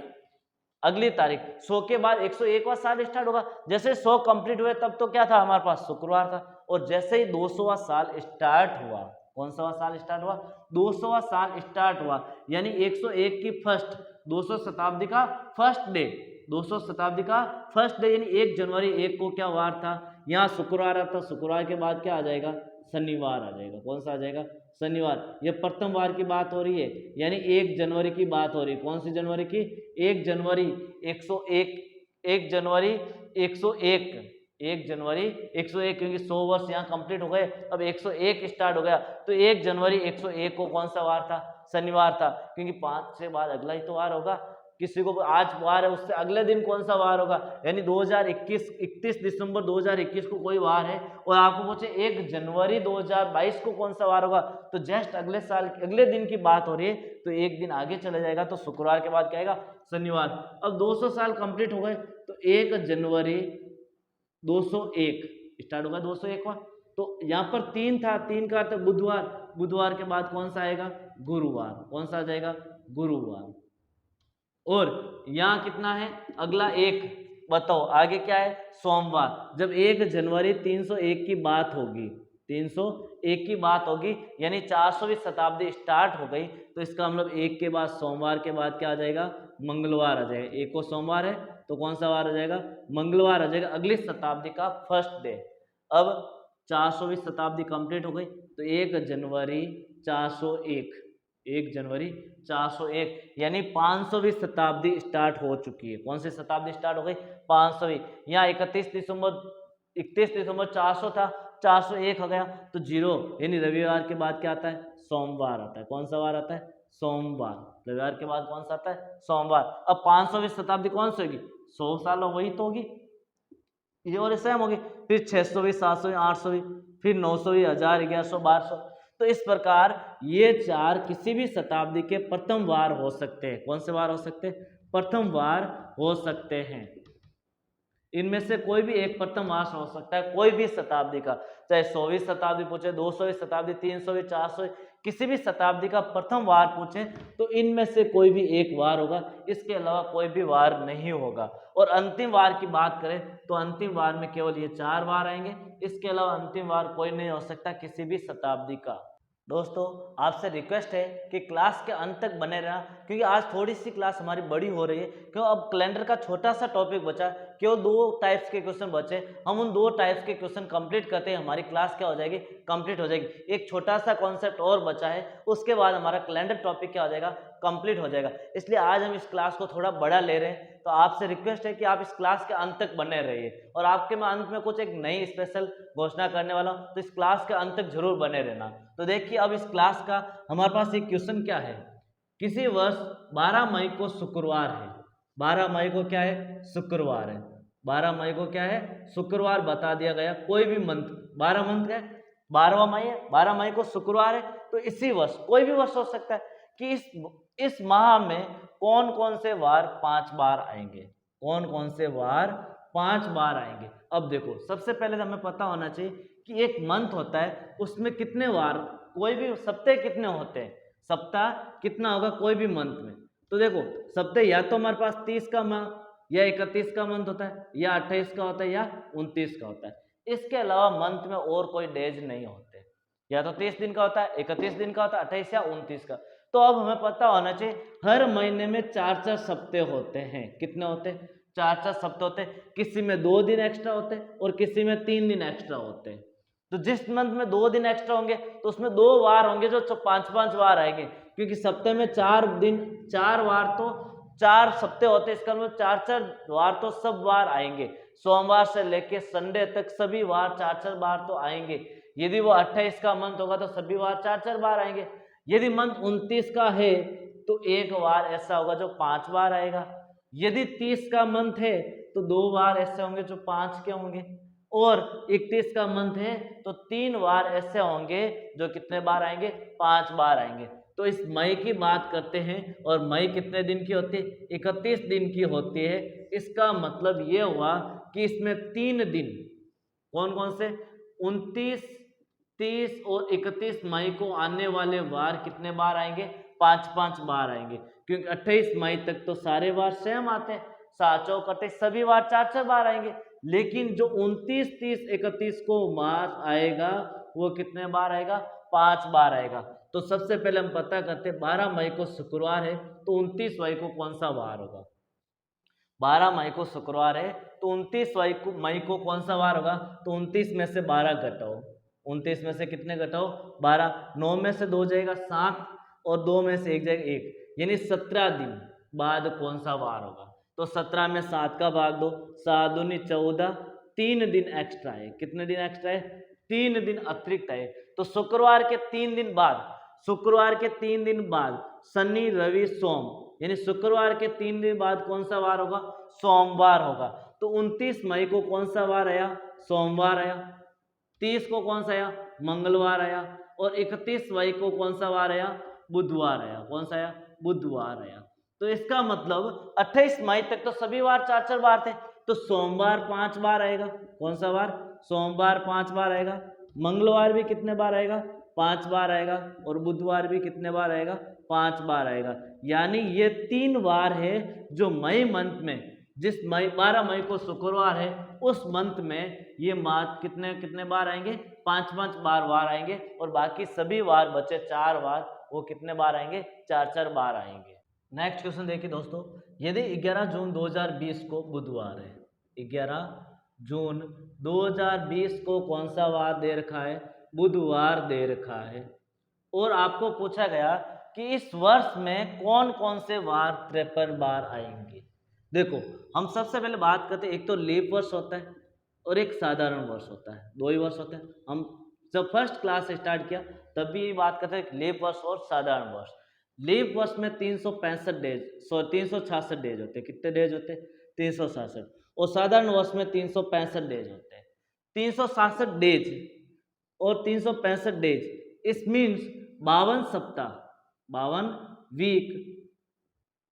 अगली तारीख 100 के बाद 101वां साल स्टार्ट होगा। जैसे 100 कंप्लीट हुए तब तो क्या था हमारे पास? शुक्रवार था। और जैसे ही 200वां साल स्टार्ट हुआ, कौन सा साल स्टार्ट हुआ? 200वां साल स्टार्ट हुआ यानी 101 की फर्स्ट, 200 शताब्दी का फर्स्ट डे, 200 शताब्दी का फर्स्ट डे यानी 1 जनवरी 1 को क्या वार था? यहाँ शुक्रवार आता, शुक्रवार के बाद क्या आ जाएगा? शनिवार आ जाएगा। कौन सा आ जाएगा? शनिवार। ये प्रथम वार की बात हो रही है यानी 1 जनवरी की बात हो रही है। कौन सी जनवरी की? 1 जनवरी 101, 1 जनवरी 101, 1 जनवरी 101, क्योंकि 100 वर्ष यहाँ कंप्लीट हो गए, अब 101 स्टार्ट हो गया तो 1 जनवरी 101 को कौन सा वार था? शनिवार था, क्योंकि 5 से बाद अगला ही तो वार होगा। किसी को आज वार है उससे अगले दिन कौन सा वार होगा? यानी 2021 31 दिसंबर 2021 को कोई वार है और आपको पूछे 1 जनवरी 2022 को कौन सा वार होगा, तो जस्ट अगले साल अगले दिन की बात हो रही है तो एक दिन आगे चले जाएगा। तो शुक्रवार के बाद क्या आएगा? शनिवार। अब 200 साल कंप्लीट हो गए तो 1 जनवरी 201 स्टार्ट होगा, 201वां। तो यहाँ पर 3 था, 3 का अर्थ बुधवार, बुधवार के बाद कौन सा आएगा? गुरुवार। कौन सा आ जाएगा? गुरुवार। और यहाँ कितना है? अगला 1, बताओ आगे क्या है? सोमवार। जब 1 जनवरी 301 की बात होगी, 301 की बात होगी यानी 400वीं शताब्दी स्टार्ट हो गई तो इसका मतलब 1 के बाद सोमवार के बाद क्या आ जाएगा? मंगलवार आ जाएगा। 1 को सोमवार है तो कौन सा वार आ जाएगा? मंगलवार आ जाएगा, अगली शताब्दी का फर्स्ट डे। अब 400वीं शताब्दी कंप्लीट हो गई तो 1 जनवरी 401, 1 जनवरी 401 यानी 500वीं शताब्दी स्टार्ट हो चुकी है। कौन सी शताब्दी स्टार्ट हो गई? 500वीं। यहाँ 31 दिसंबर 400 था, 401 हो गया तो 0 यानी रविवार के बाद क्या आता है? सोमवार आता है। कौन सा वार आता है? सोमवार। रविवार के बाद कौन सा आता है? सोमवार। अब 500वीं शताब्दी कौन सी होगी? 100 साल वही तो होगी, ये और सेम होगी। फिर 600वीं, 700वीं, 800वीं, फिर 900वीं, 1000, 1100, 1200। तो इस प्रकार ये 4 किसी भी शताब्दी के प्रथम वार हो सकते हैं। कौन से वार हो सकते हैं? प्रथम वार हो सकते हैं। इनमें से कोई भी एक प्रथम वार हो सकता है, कोई भी शताब्दी का, चाहे 100वीं शताब्दी पूछे, 200वीं शताब्दी, 300वीं, 400वीं, किसी भी शताब्दी का प्रथम वार पूछे तो इनमें से कोई भी एक वार होगा, इसके अलावा कोई भी वार नहीं होगा। और अंतिम वार की बात करें तो अंतिम वार में केवल ये 4 वार आएंगे, इसके अलावा अंतिम वार कोई नहीं हो सकता किसी भी शताब्दी का। दोस्तों आपसे रिक्वेस्ट है कि क्लास के अंत तक बने रहना, क्योंकि आज थोड़ी सी क्लास हमारी बड़ी हो रही है। क्यों, अब कैलेंडर का छोटा सा टॉपिक बचा, केवल 2 टाइप्स के क्वेश्चन बचे। हम उन 2 टाइप्स के क्वेश्चन कंप्लीट करते हैं, हमारी क्लास क्या हो जाएगी, कंप्लीट हो जाएगी। एक छोटा सा कॉन्सेप्ट और बचा है, उसके बाद हमारा कैलेंडर टॉपिक क्या हो जाएगा, कंप्लीट हो जाएगा। इसलिए आज हम इस क्लास को थोड़ा बड़ा ले रहे हैं। तो आपसे रिक्वेस्ट है कि आप इस क्लास के अंत तक बने रहिए, और आपके मैं अंत में कुछ एक नई स्पेशल घोषणा करने वाला हूँ, तो इस क्लास के अंत तक जरूर बने रहना। तो देखिए अब इस क्लास का हमारे पास एक क्वेश्चन क्या है, किसी वर्ष 12 मई को शुक्रवार है, 12 मई को क्या है, शुक्रवार है, 12 मई को क्या है, शुक्रवार बता दिया गया। कोई भी मंथ, 12 मंथ का 12वां मई है, 12 मई को शुक्रवार है, तो इसी वर्ष, कोई भी वर्ष हो सकता है, कि इस माह में कौन कौन से वार 5 बार आएंगे, कौन कौन से वार 5 बार आएंगे। अब देखो सबसे पहले तो हमें पता होना चाहिए कि एक मंथ होता है, उसमें कितने वार, कोई भी सप्ताह कितने होते हैं, सप्ताह कितना होगा कोई भी मंथ में। तो देखो सप्ताह या तो हमारे पास 30 का माह या 31 का मंथ होता है, या 28 का होता है, या 29 का होता है। इसके अलावा मंथ में और कोई डेज नहीं होते, या तो 30 दिन का होता है, 31 दिन का होता है, 28 या 29 का। तो अब हमें पता होना चाहिए हर महीने में 4-4 सप्ताह होते हैं। कितने होते हैं, 4-4 सप्ताह होते हैं। किसी में 2 दिन एक्स्ट्रा होते हैं और किसी में 3 दिन एक्स्ट्रा होते हैं। तो जिस मंथ में 2 दिन एक्स्ट्रा होंगे तो उसमें 2 वार होंगे जो 5-5 वार आएंगे, क्योंकि सप्ताह में 4 दिन, 4 वार तो 4 सप्ताह होते हैं, इसका मतलब 4-4 वार तो सब वार आएंगे। सोमवार से लेके संडे तक सभी वार 4-4 बार तो आएंगे। यदि वो 28 का मंथ होगा तो सभी वार 4-4 बार आएंगे। यदि मंथ 29 का है तो एक वार ऐसा होगा जो 5 बार आएगा। यदि 30 का मंथ है तो 2 वार ऐसे होंगे जो 5 के होंगे, और 31 का मंथ है तो 3 वार ऐसे होंगे जो कितने बार आएंगे, 5 बार आएंगे। तो इस मई की बात करते हैं, और मई कितने दिन की होती है, 31 दिन की होती है। इसका मतलब ये हुआ कि इसमें 3 दिन, कौन कौन से, 29, 30 और 31 मई को आने वाले वार कितने बार आएंगे, 5-5 बार आएंगे। क्योंकि 28 मई तक तो सारे वार सेम आते हैं, 7 चौक 28, सभी वार 4-4 बार आएंगे। लेकिन जो 29, 30, 31 को मार्च आएगा वो कितने बार आएगा, 5 बार आएगा। तो सबसे पहले हम पता करते हैं 12 मई को शुक्रवार है तो 29 मई को कौन सा वार होगा। 12 मई को शुक्रवार है तो 29 मई को कौन सा वार होगा, तो 29 में से 12 घटाओ, 29 में से कितने घटाओ, 12, 9 में से 2 जाएगा 7, और 2 में से 1 जाएगा 1, यानी 17 दिन बाद कौन सा वार होगा। तो 17 में 7 का भाग दो, 7 दूनी 14, 3 दिन एक्स्ट्रा है। कितने दिन एक्स्ट्रा है, 3 दिन अतिरिक्त है। तो शुक्रवार के 3 दिन बाद, शुक्रवार के 3 दिन बाद शनि रवि सोम, यानी शुक्रवार के 3 दिन बाद कौन सा वार होगा, सोमवार होगा। तो 29 मई को कौन सा वार आया, सोमवार आया। 30 को कौन सा आया, मंगलवार आया। और 31 मई को कौन सा वार आया, बुधवार आया। कौन सा आया, बुधवार आया। तो इसका मतलब 28 मई तक तो सभी वार 4-4 बार थे, तो सोमवार 5 बार आएगा। कौन सा वार, सोमवार 5 बार आएगा। मंगलवार भी कितने बार आएगा, 5 बार आएगा। और बुधवार भी कितने बार आएगा, 5 बार आएगा। यानी ये 3 वार है जो मई मंथ में, जिस मई 12 मई को शुक्रवार है उस मंथ में ये माह कितने कितने बार आएंगे, 5-5 बार वार आएंगे। और बाकी सभी वार बचे 4 वार, वो कितने बार आएंगे, 4-4 बार आएंगे। नेक्स्ट क्वेश्चन देखिए दोस्तों, यदि 11 जून 2020 को बुधवार है, 11 जून 2020 को कौन सा वार दे रखा है, बुधवार दे रखा है, और आपको पूछा गया कि इस वर्ष में कौन कौन से वार 53 बार आएंगे। देखो हम सबसे पहले बात करते हैं, एक तो लीप वर्ष होता है और एक साधारण वर्ष होता है, 2 ही वर्ष होते हैं। हम जब फर्स्ट क्लास स्टार्ट किया तब भी बात करते हैं लीप वर्ष और साधारण वर्ष। लीप वर्ष में 365 डेज, 366 डेज होते हैं। कितने डेज होते हैं, 366। और साधारण वर्ष में 365 डेज होते हैं। 366 डेज और 365 डेज, इस मीन्स 52 सप्ताह, 52 वीक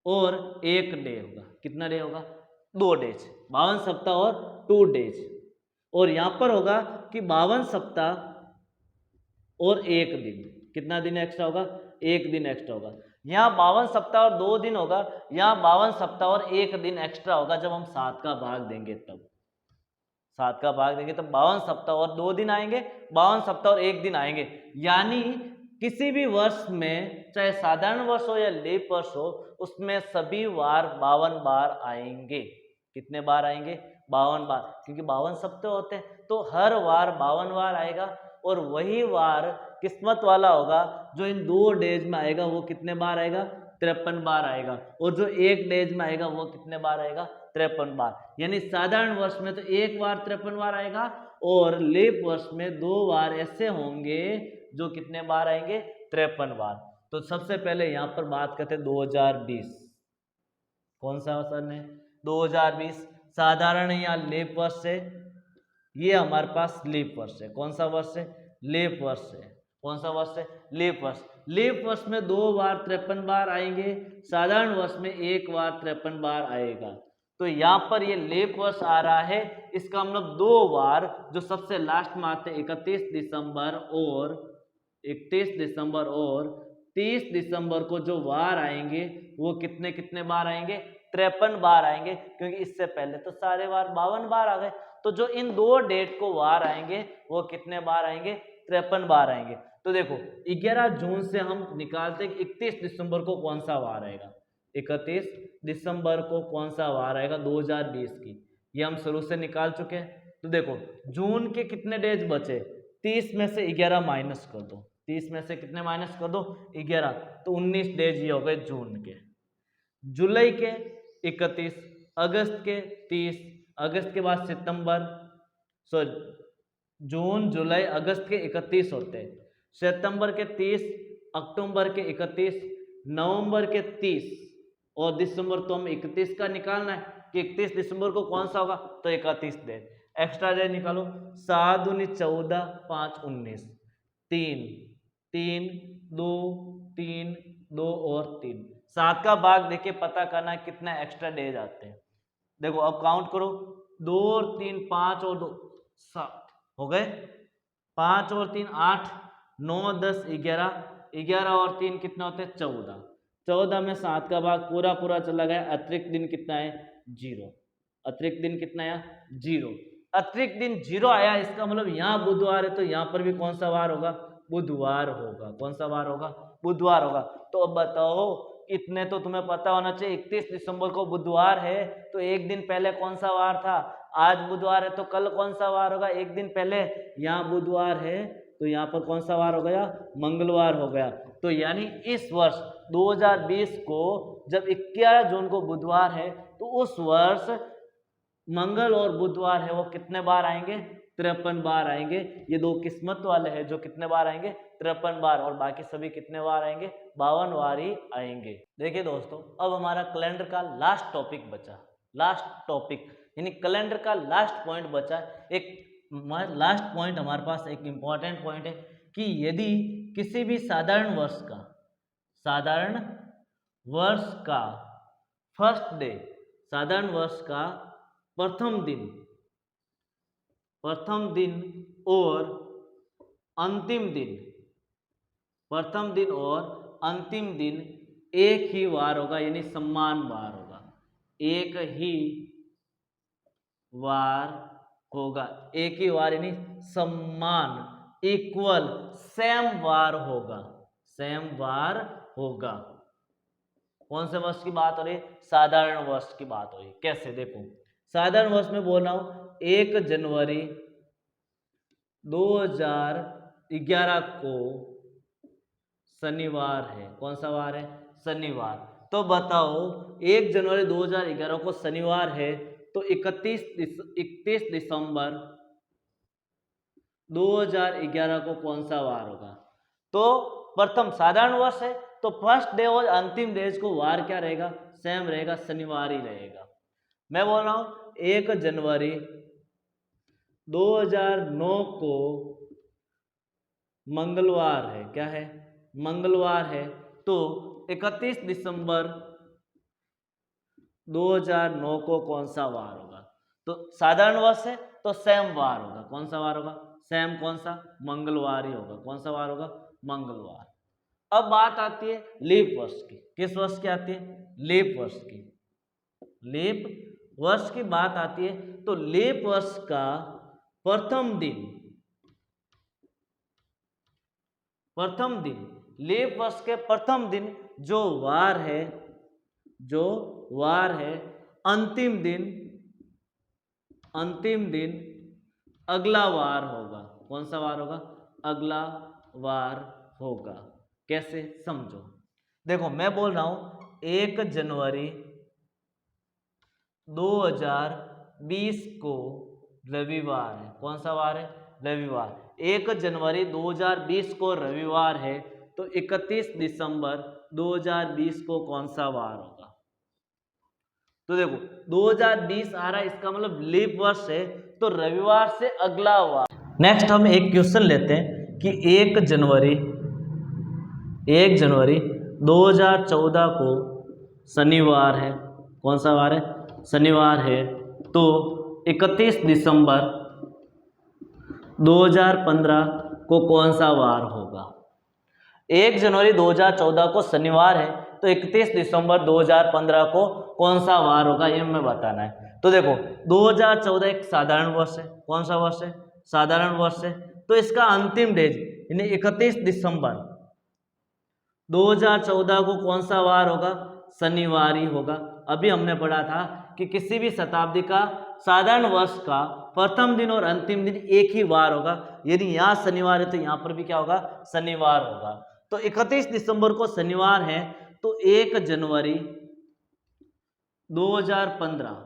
और 1 डे होगा। कितना डे होगा, 2 डेज, 52 सप्ताह और 2 डेज। और यहाँ पर होगा कि 52 सप्ताह और 1 दिन, कितना दिन एक्स्ट्रा होगा, 1 दिन एक्स्ट्रा होगा। यहाँ 52 सप्ताह और 2 दिन होगा, यहाँ 52 सप्ताह और 1 दिन एक्स्ट्रा होगा। जब हम 7 का भाग देंगे तब, 7 का भाग देंगे तब 52 सप्ताह और 2 दिन आएंगे, 52 सप्ताह और 1 दिन आएंगे। यानी किसी भी वर्ष में चाहे साधारण वर्ष हो या लीप वर्ष हो, उसमें सभी वार 52 बार आएंगे। कितने बार आएंगे? 52 बार, क्योंकि 52 सप्ताह होते हैं, तो हर वार 52 बार आएगा। और वही वार किस्मत वाला होगा जो इन 2 डेज में आएगा, वो कितने बार आएगा? 53 बार आएगा। और जो 1 डेज में आएगा वो कितने बार आएगा? 53 बार। यानी साधारण वर्ष में तो 1 बार 53 बार आएगा, और लीप वर्ष में 2 बार ऐसे होंगे जो कितने बार आएंगे? 53 बार। तो सबसे पहले यहाँ पर बात करते हैं 2020। कौन सा सन है? 2020 साधारण या लीप वर्ष है? ये हमारे पास लीप वर्ष है। कौन सा वर्ष है? लीप वर्ष है। कौन सा वर्ष है? लीप वर्ष। लीप वर्ष में 2 बार 53 बार आएंगे, साधारण वर्ष में 1 बार 53 बार आएगा। तो यहाँ पर ये लीप वर्ष आ रहा है, इसका मतलब 2 बार जो सबसे लास्ट में आते हैं 31 दिसंबर और 30 दिसंबर को जो वार आएंगे वो कितने कितने बार आएंगे? 53 बार आएंगे, क्योंकि इससे पहले तो सारे वार 52 बार आ गए। तो जो इन 2 डेट को वार आएंगे वो कितने बार आएंगे? 53 बार आएंगे। तो देखो 11 जून से हम निकालते हैं कि 31 दिसंबर को कौन सा वार आएगा। 31 दिसंबर को कौन सा वार आएगा 2020 की, ये हम शुरू से निकाल चुके हैं। तो देखो जून के कितने डेज बचे? 30 में से 11 माइनस कर दो। 30 में से कितने माइनस कर दो? 11। तो 19 डेज ये हो गए जून के। जुलाई के 31, अगस्त के 30, अगस्त के बाद सितंबर, जून जुलाई अगस्त के 31 होते हैं, सितंबर के 30, अक्टूबर के 31, नवंबर के 30 और दिसंबर तो हम 31 का निकालना है कि 31 दिसंबर को कौन सा होगा, तो 31 दिन एक्स्ट्रा डे निकालो। 7 दूनी 14, 5 19, 3 3 2 3 2 और 3, 7 का भाग देके पता करना कितना एक्स्ट्रा डेज आते हैं। देखो अब काउंट करो, 2 और 3 5 और 2 7 हो गए, 5 और 3 8, 9 10 11, 11 और 3 कितने होते हैं? 14। 14 में 7 का भाग पूरा पूरा चला गया, अतिरिक्त दिन कितना है? 0। अतिरिक्त दिन कितना आया? 0। अतिरिक्त दिन 0 आया, इसका मतलब यहाँ बुधवार है तो यहाँ पर भी कौन सा वार होगा? बुधवार होगा। कौन सा वार होगा? बुधवार होगा। तो अब बताओ, इतने तो तुम्हें पता होना चाहिए, 31 दिसंबर को बुधवार है तो एक दिन पहले कौन सा वार था? आज बुधवार है तो कल कौन सा वार होगा? एक दिन पहले। यहाँ बुधवार है तो यहाँ पर कौन सा वार हो गया? मंगलवार हो गया। तो यानी इस वर्ष 2020 को जब 11 जून को बुधवार है तो उस वर्ष मंगल और बुधवार है वो कितने बार आएंगे? 53 बार आएंगे। ये 2 किस्मत वाले हैं जो कितने बार आएंगे? 53 बार। और बाकी सभी कितने बार आएंगे? 52 बार ही आएंगे। देखिए दोस्तों, अब हमारा कैलेंडर का लास्ट टॉपिक बचा। लास्ट टॉपिक यानी कैलेंडर का लास्ट पॉइंट बचा। एक लास्ट पॉइंट हमारे पास एक इंपॉर्टेंट पॉइंट है कि यदि किसी भी साधारण वर्ष का फर्स्ट डे, साधारण वर्ष का प्रथम दिन और अंतिम दिन एक ही वार होगा, यानी समान वार होगा। एक ही वार यानी समान, इक्वल, सेम वार होगा। कौन से वर्ष की बात हो रही है? साधारण वर्ष की बात हो रही है। कैसे? देखो साधारण वर्ष में बोल रहा हूं 1 जनवरी 2011 को शनिवार है। कौन सा वार है? शनिवार। तो बताओ 1 जनवरी 2011 को शनिवार है तो 31 दिसंबर 2011 को कौन सा वार होगा? तो प्रथम साधारण वर्ष है तो फर्स्ट डे और अंतिम डेज को वार क्या रहेगा? सेम रहेगा, शनिवार ही रहेगा। मैं बोल रहा हूं 1 जनवरी 2009 को मंगलवार है। क्या है? मंगलवार है। तो 31 दिसंबर 2009 को कौन सा वार होगा? तो साधारण वर्ष है तो सेम वार होगा। कौन सा वार होगा? सेम कौन सा? मंगलवार ही होगा। कौन सा वार होगा? मंगलवार। अब बात आती है लीप वर्ष की। किस वर्ष की आती है? लीप वर्ष की। लीप वर्ष की बात आती है तो लीप वर्ष का प्रथम दिन प्रथम दिन, लीप वर्ष के प्रथम दिन जो वार है, जो वार है, अंतिम दिन, अंतिम दिन अगला वार होगा। कौन सा वार होगा? अगला वार होगा। कैसे? समझो। देखो मैं बोल रहा हूं 1 जनवरी 2020 को रविवार है। कौन सा वार है? रविवार। 1 जनवरी 2020 को रविवार है, तो 31 दिसंबर 2020 को कौन सा वार होगा? तो देखो 2020 आ रहा है, इसका मतलब लीप वर्ष है, तो रविवार से अगला वार। नेक्स्ट हम एक क्वेश्चन लेते हैं कि 1 जनवरी 2014 को शनिवार है। कौन सा वार है? शनिवार है, तो 31 दिसंबर 2015 को कौन सा वार होगा? 1 जनवरी 2014 को शनिवार है, तो 31 दिसंबर 2015 को कौन सा वार होगा, ये हमें बताना है। तो देखो 2014 एक साधारण वर्ष है। कौन सा वर्ष है? साधारण वर्ष है, तो इसका अंतिम डेज यानी 31 दिसंबर 2014 को कौन सा वार होगा? शनिवार ही होगा। अभी हमने पढ़ा था कि किसी भी शताब्दी का साधारण वर्ष का प्रथम दिन और अंतिम दिन एक ही वार होगा। यदि यहाँ शनिवार है तो यहाँ पर भी क्या होगा? शनिवार होगा। तो 31 दिसंबर को शनिवार है, तो 1 जनवरी 2015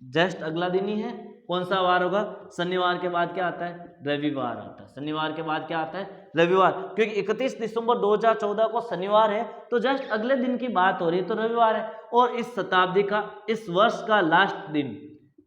जस्ट अगला दिन ही है। कौन सा वार होगा? शनिवार के बाद क्या आता है? रविवार आता है। शनिवार के बाद क्या आता है? रविवार। क्योंकि 31 दिसंबर 2014 को शनिवार है, तो जस्ट अगले दिन की बात हो रही है, तो रविवार है। और इस शताब्दी का, इस वर्ष का लास्ट दिन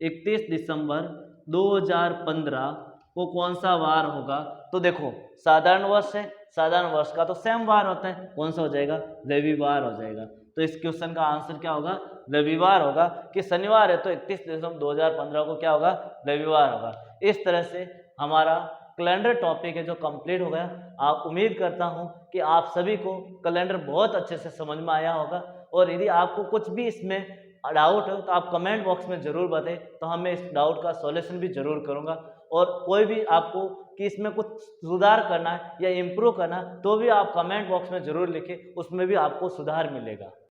31 दिसंबर 2015 को कौन सा वार होगा? तो देखो साधारण वर्ष है, साधारण वर्ष का तो सेम वार होता है। कौन सा हो जाएगा? रविवार हो जाएगा। तो इस क्वेश्चन का आंसर क्या होगा? रविवार होगा। कि शनिवार है तो 31 दिसंबर 2015 को क्या होगा? रविवार होगा। इस तरह से हमारा कैलेंडर टॉपिक है जो कंप्लीट हो गया। आप उम्मीद करता हूं कि आप सभी को कैलेंडर बहुत अच्छे से समझ में आया होगा। और यदि आपको कुछ भी इसमें डाउट हो तो आप कमेंट बॉक्स में ज़रूर बताएं, तो हमें इस डाउट का सॉल्यूशन भी ज़रूर करूँगा। और कोई भी आपको कि इसमें कुछ सुधार करना है या इम्प्रूव करना है, तो भी आप कमेंट बॉक्स में ज़रूर लिखें, उसमें भी आपको सुधार मिलेगा।